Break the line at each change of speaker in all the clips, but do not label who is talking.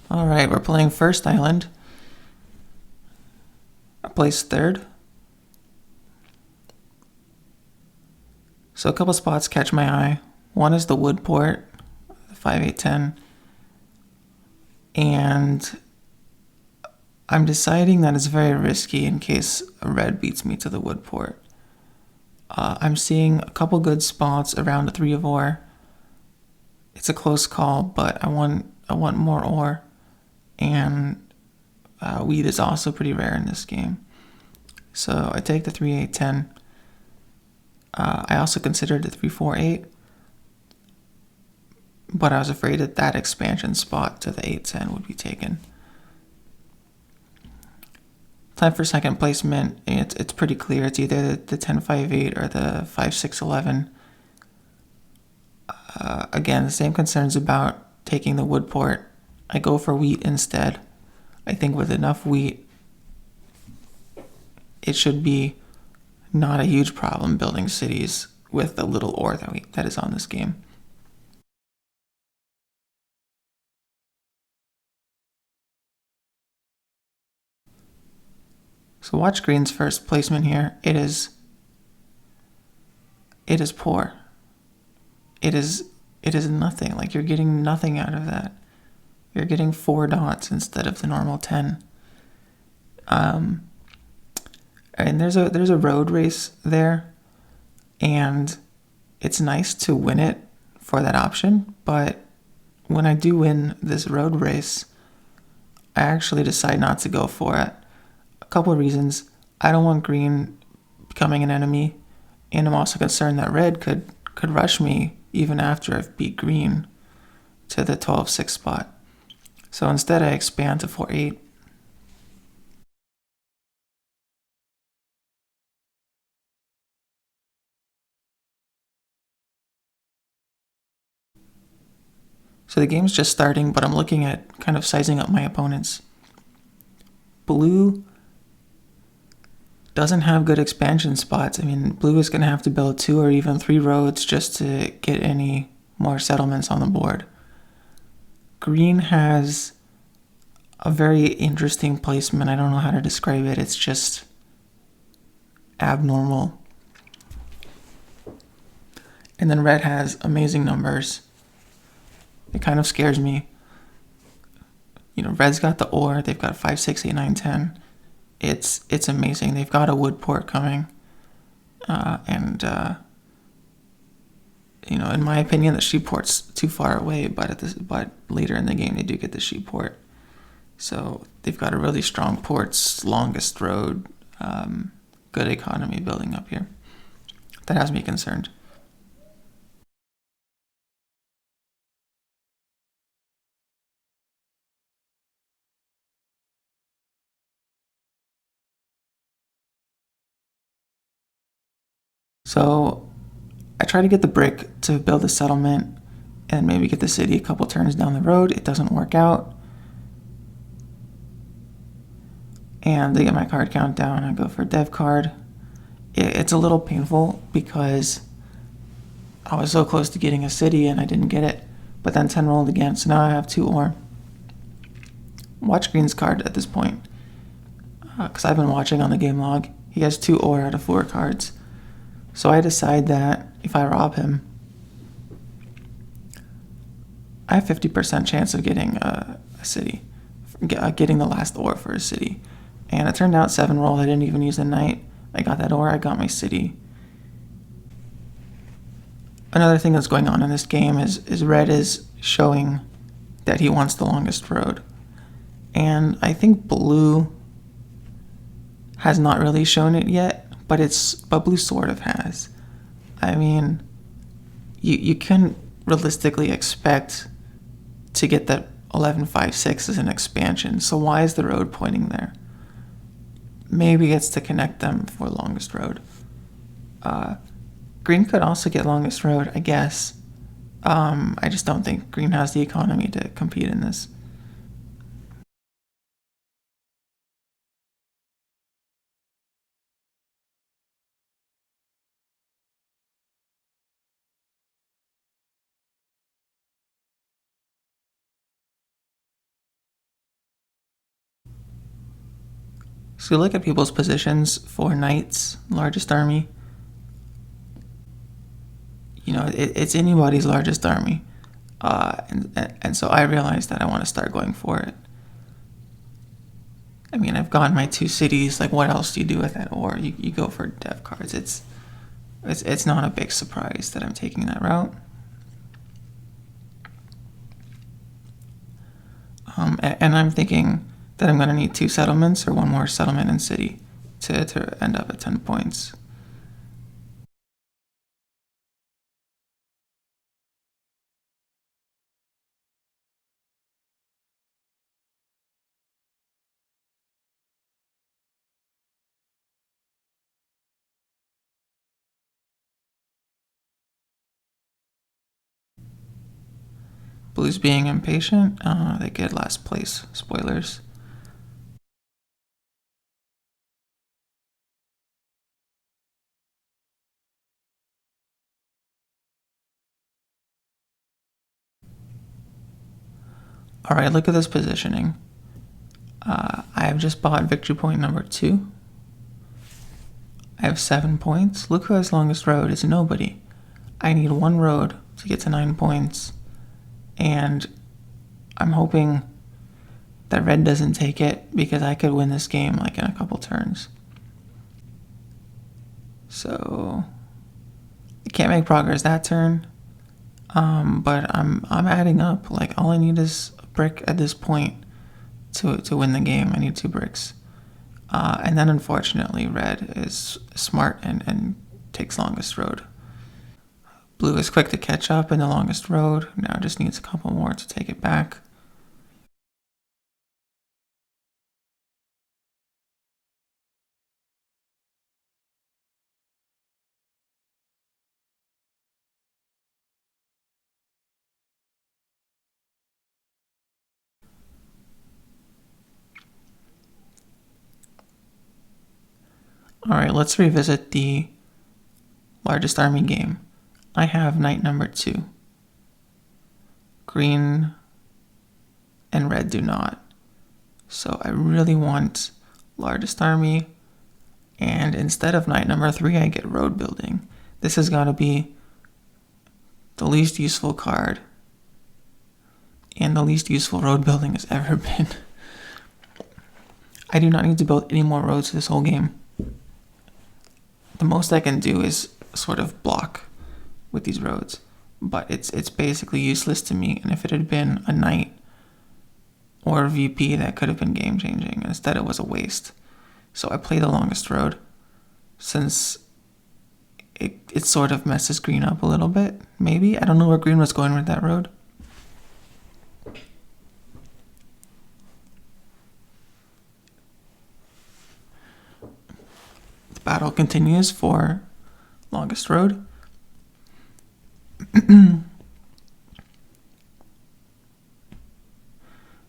All right, we're playing first island. I placed third. So a couple spots catch my eye. One is the wood port, the 5-8-10. And I'm deciding that it's very risky in case a red beats me to the wood port. I'm seeing a couple good spots around a 3 of ore. It's a close call, but I want more ore. And wheat is also pretty rare in this game. So I take the 3-8-10. I also considered the 3-4-8, but I was afraid that that expansion spot to the 8-10 would be taken. Time for second placement. It's pretty clear. It's either the 10-5-8 or the 5-6-11. Again, the same concerns about taking the wood port. I go for wheat instead. I think with enough wheat, it should be not a huge problem building cities with the little ore that is on this game. So watch green's first placement here. It is poor. It is nothing. Like, you're getting nothing out of that. You're getting 4 dots instead of the normal 10. And there's a road race there, and it's nice to win it for that option, but when I do win this road race, I actually decide not to go for it. A couple of reasons. I don't want green becoming an enemy, and I'm also concerned that red could rush me even after I've beat green to the 12-6 spot. So instead I expand to 4-8. So the game's just starting, but I'm looking at kind of sizing up my opponents. Blue doesn't have good expansion spots. I mean, blue is going to have to build 2 or even 3 roads just to get any more settlements on the board. Green has a very interesting placement. I don't know how to describe it. It's just abnormal. And then red has amazing numbers. It kind of scares me. You know, red's got the ore. They've got 5, 6, 8, 9, 10. It's amazing. They've got a wood port coming. You know, in my opinion, the sheep port's too far away, but later in the game they do get the sheep port. So they've got a really strong ports, longest road, good economy building up here. That has me concerned. So I try to get the brick to build a settlement and maybe get the city a couple turns down the road. It doesn't work out. And they get my card count down. I go for a dev card. It's a little painful because I was so close to getting a city and I didn't get it. But then 10 rolled again, so now I have 2 ore. Watch green's card at this point, because I've been watching on the game log. He has 2 ore out of 4 cards. So I decide that if I rob him, I have 50% chance of getting a city, getting the last ore for a city. And it turned out 7 roll. I didn't even use the knight. I got that ore. I got my city. Another thing that's going on in this game is red is showing that he wants the longest road. And I think blue has not really shown it yet, but blue sort of has. I mean, you can realistically expect to get that 11-5-6 as an expansion, so why is the road pointing there? Maybe it's to connect them for longest road. Green could also get longest road, I guess. I just don't think green has the economy to compete in this. So you look at people's positions for knights, largest army. You know, it's anybody's largest army. And so I realized that I want to start going for it. I mean, I've gotten my 2 cities. Like, what else do you do with that? Or you go for dev cards. It's not a big surprise that I'm taking that route. And I'm thinking that I'm going to need 2 settlements or 1 more settlement and city to end up at 10 points. Blues being impatient, they get last place. Spoilers. All right, look at this positioning. I have just bought victory point number 2. I have 7 points. Look who has longest road. It's nobody. I need 1 road to get to 9 points. And I'm hoping that red doesn't take it because I could win this game like in a couple turns. So I can't make progress that turn. But I'm adding up. Like, all I need is a brick at this point to win the game. I need 2 bricks. And then unfortunately red is smart and takes longest road. Blue is quick to catch up in the longest road. Now just needs a couple more to take it back. Alright, let's revisit the largest army game. I have knight number 2. Green and red do not. So I really want largest army. And instead of knight number 3, I get road building. This has got to be the least useful card. And the least useful road building has ever been. I do not need to build any more roads this whole game. The most I can do is sort of block with these roads, but it's basically useless to me. And if it had been a knight or a VP, that could have been game changing. Instead, it was a waste. So I play the longest road since it sort of messes green up a little bit. Maybe, I don't know where green was going with that road. The battle continues for longest road.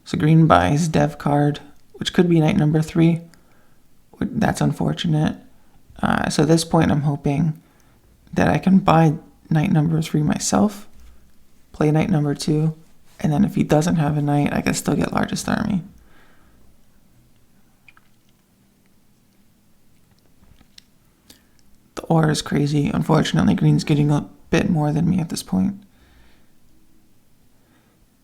So green buys dev card, which could be knight number 3. That's unfortunate. So at this point, I'm hoping that I can buy knight number 3 myself, play knight number 2, and then if he doesn't have a knight, I can still get largest army. The ore is crazy. Unfortunately, green's getting a bit more than me at this point.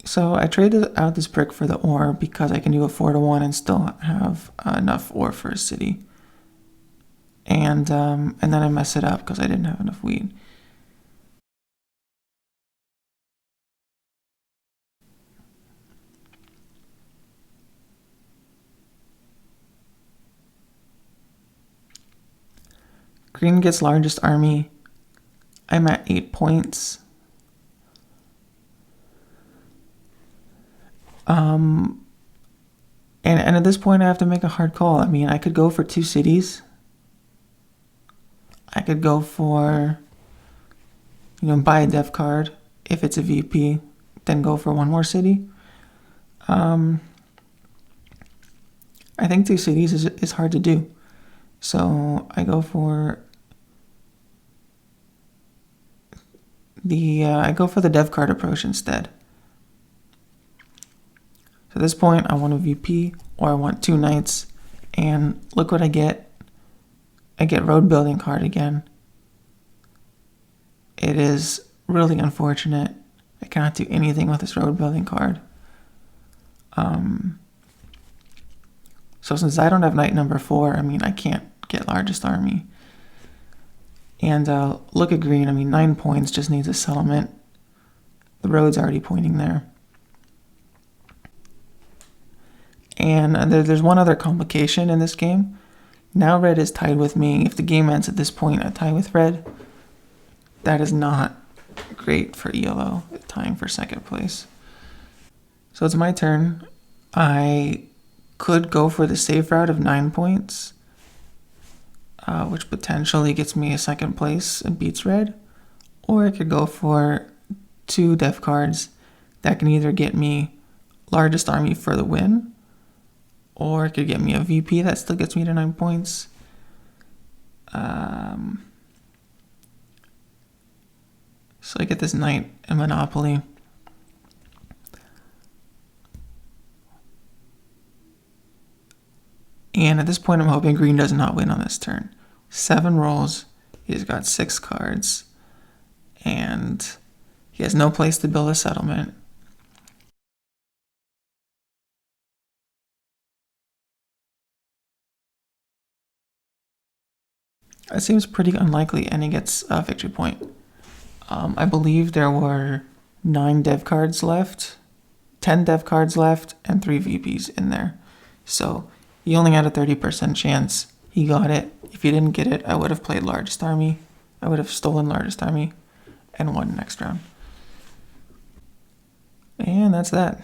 So I traded out this brick for the ore because I can do a 4-1 and still have enough ore for a city. And then I mess it up because I didn't have enough wheat. Green gets largest army. I'm at 8 points. And at this point, I have to make a hard call. I mean, I could go for 2 cities. I could go for, buy a dev card if it's a VP, then go for 1 more city. I think 2 cities is hard to do. So I go for the dev card approach instead. So at this point, I want a VP or I want 2 knights And look what I get. I get road building card again. It is really unfortunate. I cannot do anything with this road building card. So since I don't have knight number 4, I mean, I can't get largest army. And look at green. I mean, 9 points, just needs a settlement. The road's already pointing there. And there's one other complication in this game. Now red is tied with me. If the game ends at this point, I tie with red. That is not great for yellow, tying for second place. So it's my turn. I could go for the safe route of 9 points, which potentially gets me a second place and beats red. Or I could go for 2 def cards that can either get me largest army for the win, or it could get me a VP that still gets me to 9 points. So I get this knight in Monopoly. And at this point, I'm hoping green does not win on this turn. 7 rolls. He's got 6 cards. And he has no place to build a settlement. It seems pretty unlikely, and he gets a victory point. I believe there were 9 dev cards left, 10 dev cards left, and 3 VPs in there. So he only had a 30% chance. He got it. If he didn't get it, I would have played largest army. I would have stolen largest army and won next round. And that's that.